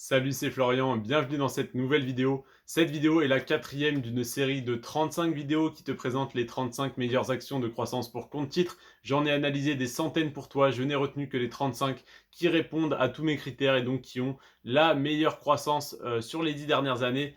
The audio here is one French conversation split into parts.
Salut, c'est Florian, bienvenue dans cette nouvelle vidéo. Cette vidéo est la quatrième d'une série de 35 vidéos qui te présentent les 35 meilleures actions de croissance pour compte titre. J'en ai analysé des centaines pour toi, je n'ai retenu que les 35 qui répondent à tous mes critères et donc qui ont la meilleure croissance sur les 10 dernières années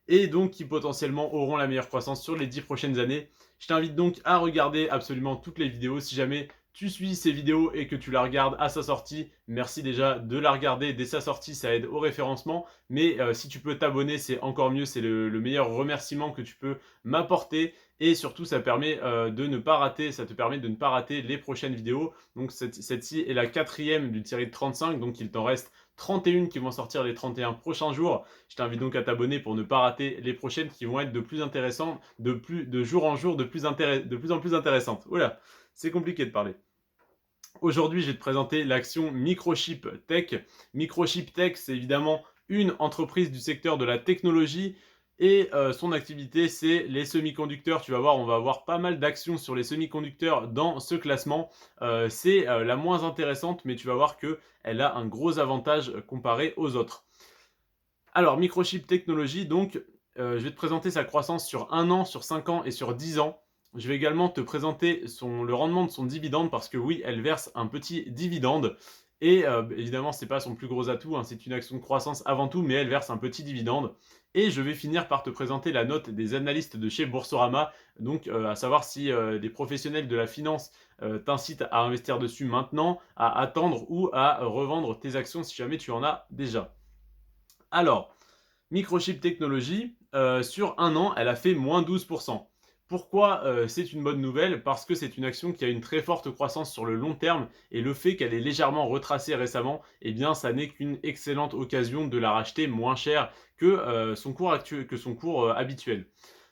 et donc qui potentiellement auront la meilleure croissance sur les 10 prochaines années. Je t'invite donc à regarder absolument toutes les vidéos. Si jamais tu suis ces vidéos et que tu la regardes à sa sortie, merci déjà de la regarder dès sa sortie, ça aide au référencement. Mais si tu peux t'abonner, c'est encore mieux, c'est le meilleur remerciement que tu peux m'apporter. Et surtout, ça permet de ne pas rater, ça te permet de ne pas rater les prochaines vidéos. Donc cette-ci est la quatrième d'une série de 35, donc il t'en reste 31 qui vont sortir les 31 prochains jours. Je t'invite donc à t'abonner pour ne pas rater les prochaines qui vont être de plus intéressantes, de jour en jour, de plus en plus intéressantes. Oula, c'est compliqué de parler. Aujourd'hui, je vais te présenter l'action Microchip Tech. Microchip Tech, c'est évidemment une entreprise du secteur de la technologie et son activité, c'est les semi-conducteurs. Tu vas voir, on va avoir pas mal d'actions sur les semi-conducteurs dans ce classement. C'est la moins intéressante, mais tu vas voir qu'elle a un gros avantage comparé aux autres. Alors, Microchip Technology, donc, je vais te présenter sa croissance sur 1 an, sur 5 ans et sur 10 ans. Je vais également te présenter le rendement de son dividende parce que oui, elle verse un petit dividende. Et évidemment, ce n'est pas son plus gros atout, hein, c'est une action de croissance avant tout, mais elle verse un petit dividende. Et je vais finir par te présenter la note des analystes de chez Boursorama, donc à savoir si des professionnels de la finance t'incitent à investir dessus maintenant, à attendre ou à revendre tes actions si jamais tu en as déjà. Alors, Microchip Technology, sur 1 an, elle a fait moins 12%. Pourquoi c'est une bonne nouvelle? Parce que c'est une action qui a une très forte croissance sur le long terme et le fait qu'elle ait légèrement retracé récemment, eh bien ça n'est qu'une excellente occasion de la racheter moins cher que son cours actuel, que son cours habituel.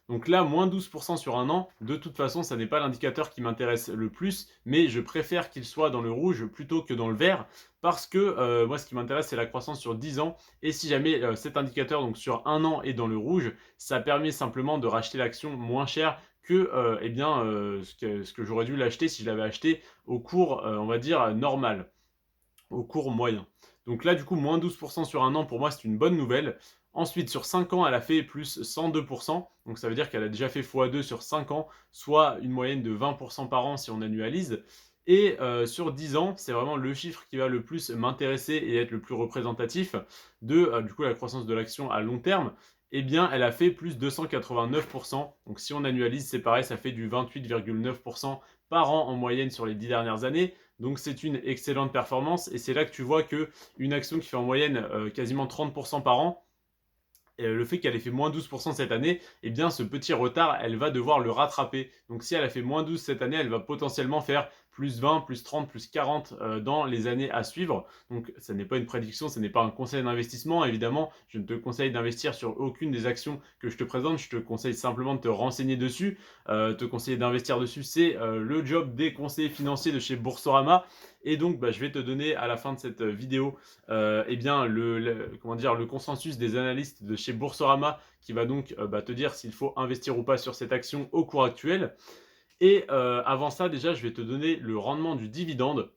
Donc là, moins 12% sur 1 an, de toute façon, ça n'est pas l'indicateur qui m'intéresse le plus, mais je préfère qu'il soit dans le rouge plutôt que dans le vert, parce que moi, ce qui m'intéresse, c'est la croissance sur 10 ans, et si jamais cet indicateur, donc sur 1 an, est dans le rouge, ça permet simplement de racheter l'action moins cher que eh bien, ce que j'aurais dû l'acheter si je l'avais acheté au cours, on va dire, normal, au cours moyen. Donc là, du coup, moins 12% sur 1 an, pour moi, c'est une bonne nouvelle. Ensuite, sur 5 ans, elle a fait plus 102%. Donc ça veut dire qu'elle a déjà fait x2 sur 5 ans, soit une moyenne de 20% par an si on annualise. Et sur 10 ans, c'est vraiment le chiffre qui va le plus m'intéresser et être le plus représentatif de du coup, la croissance de l'action à long terme. Eh bien, elle a fait plus 289%. Donc si on annualise, c'est pareil, ça fait du 28,9% par an en moyenne sur les 10 dernières années. Donc c'est une excellente performance et c'est là que tu vois qu'une action qui fait en moyenne quasiment 30% par an, et le fait qu'elle ait fait moins 12% cette année, eh bien ce petit retard, elle va devoir le rattraper. Donc si elle a fait moins 12 cette année, elle va potentiellement faire plus 20, plus 30, plus 40 dans les années à suivre. Donc ça n'est pas une prédiction, ce n'est pas un conseil d'investissement. Évidemment, je ne te conseille d'investir sur aucune des actions que je te présente. Je te conseille simplement de te renseigner dessus. Te conseiller d'investir dessus, c'est le job des conseillers financiers de chez Boursorama. Et donc, je vais te donner à la fin de cette vidéo eh bien, comment dire, le consensus des analystes de chez Boursorama qui va donc te dire s'il faut investir ou pas sur cette action au cours actuel. Et avant ça, déjà, je vais te donner le rendement du dividende.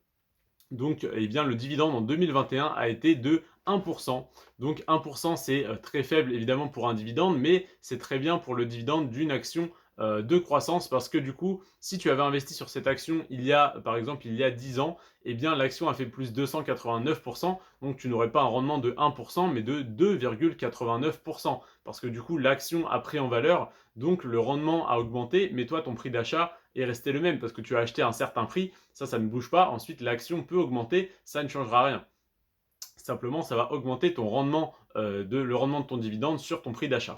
Donc, eh bien, le dividende en 2021 a été de 1%. Donc 1%, c'est très faible évidemment pour un dividende, mais c'est très bien pour le dividende d'une action de croissance parce que du coup, si tu avais investi sur cette action par exemple, il y a 10 ans, eh bien l'action a fait plus 289%, donc tu n'aurais pas un rendement de 1%, mais de 2,89%, parce que du coup, l'action a pris en valeur, donc le rendement a augmenté, mais toi, ton prix d'achat est resté le même, parce que tu as acheté à un certain prix, ça ne bouge pas, ensuite l'action peut augmenter, ça ne changera rien. Simplement, ça va augmenter ton rendement, le rendement de ton dividende sur ton prix d'achat.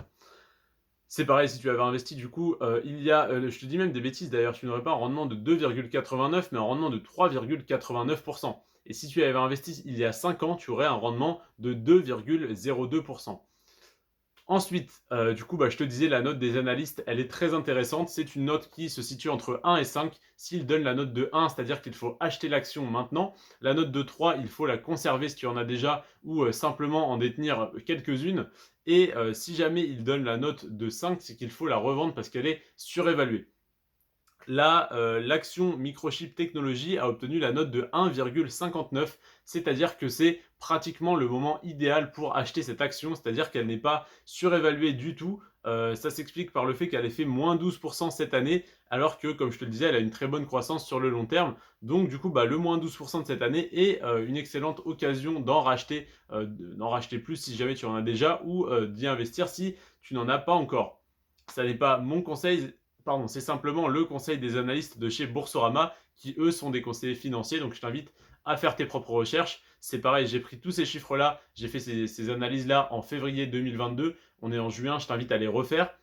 C'est pareil si tu avais investi du coup, je te dis même des bêtises d'ailleurs, tu n'aurais pas un rendement de 2,89 mais un rendement de 3,89%. Et si tu avais investi il y a 5 ans, tu aurais un rendement de 2,02%. Ensuite, du coup, je te disais, la note des analystes, elle est très intéressante. C'est une note qui se situe entre 1 et 5. S'ils donnent la note de 1, c'est-à-dire qu'il faut acheter l'action maintenant. La note de 3, il faut la conserver si tu en as déjà ou simplement en détenir quelques-unes. Et si jamais ils donnent la note de 5, c'est qu'il faut la revendre parce qu'elle est surévaluée. Là, l'action Microchip Technologies a obtenu la note de 1,59, c'est-à-dire que c'est pratiquement le moment idéal pour acheter cette action, c'est-à-dire qu'elle n'est pas surévaluée du tout. Ça s'explique par le fait qu'elle ait fait -12% cette année, alors que, comme je te le disais, elle a une très bonne croissance sur le long terme. Donc du coup, bah, le -12% de cette année est, une excellente occasion d'en racheter plus si jamais tu en as déjà ou, d'y investir si tu n'en as pas encore. Ça n'est pas mon conseil, pardon, c'est simplement le conseil des analystes de chez Boursorama qui, eux, sont des conseillers financiers. Donc, je t'invite à faire tes propres recherches. C'est pareil, j'ai pris tous ces chiffres-là, j'ai fait ces analyses-là en février 2022. On est en juin, je t'invite à les refaire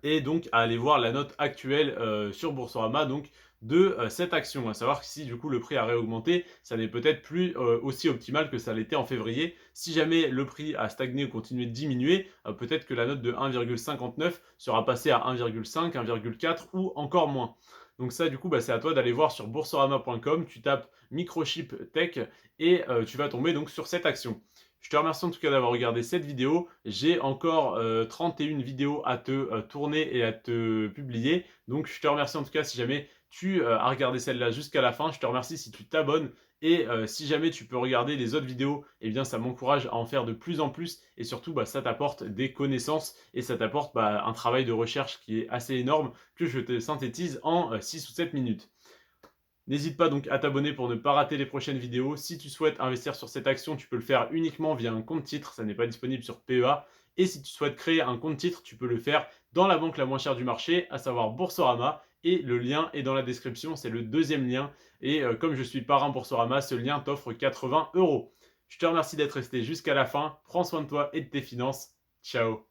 et donc à aller voir la note actuelle sur Boursorama donc de cette action. À savoir que si du coup le prix a réaugmenté, ça n'est peut-être plus aussi optimal que ça l'était en février. Si jamais le prix a stagné ou continué de diminuer, peut-être que la note de 1,59 sera passée à 1,5, 1,4 ou encore moins. Donc ça du coup bah, c'est à toi d'aller voir sur boursorama.com, tu tapes microchip tech et tu vas tomber donc sur cette action. Je te remercie en tout cas d'avoir regardé cette vidéo. J'ai encore 31 vidéos à te tourner et à te publier. Donc je te remercie en tout cas si jamais tu as regardé celle-là jusqu'à la fin. Je te remercie si tu t'abonnes. Et si jamais tu peux regarder les autres vidéos, eh bien ça m'encourage à en faire de plus en plus. Et surtout, bah, ça t'apporte des connaissances et ça t'apporte bah, un travail de recherche qui est assez énorme que je te synthétise en 6 ou 7 minutes. N'hésite pas donc à t'abonner pour ne pas rater les prochaines vidéos. Si tu souhaites investir sur cette action, tu peux le faire uniquement via un compte titre, ça n'est pas disponible sur PEA. Et si tu souhaites créer un compte titre, tu peux le faire dans la banque la moins chère du marché, à savoir Boursorama. Et le lien est dans la description, c'est le deuxième lien. Et comme je suis parrain Boursorama, ce lien t'offre 80 €. Je te remercie d'être resté jusqu'à la fin. Prends soin de toi et de tes finances. Ciao.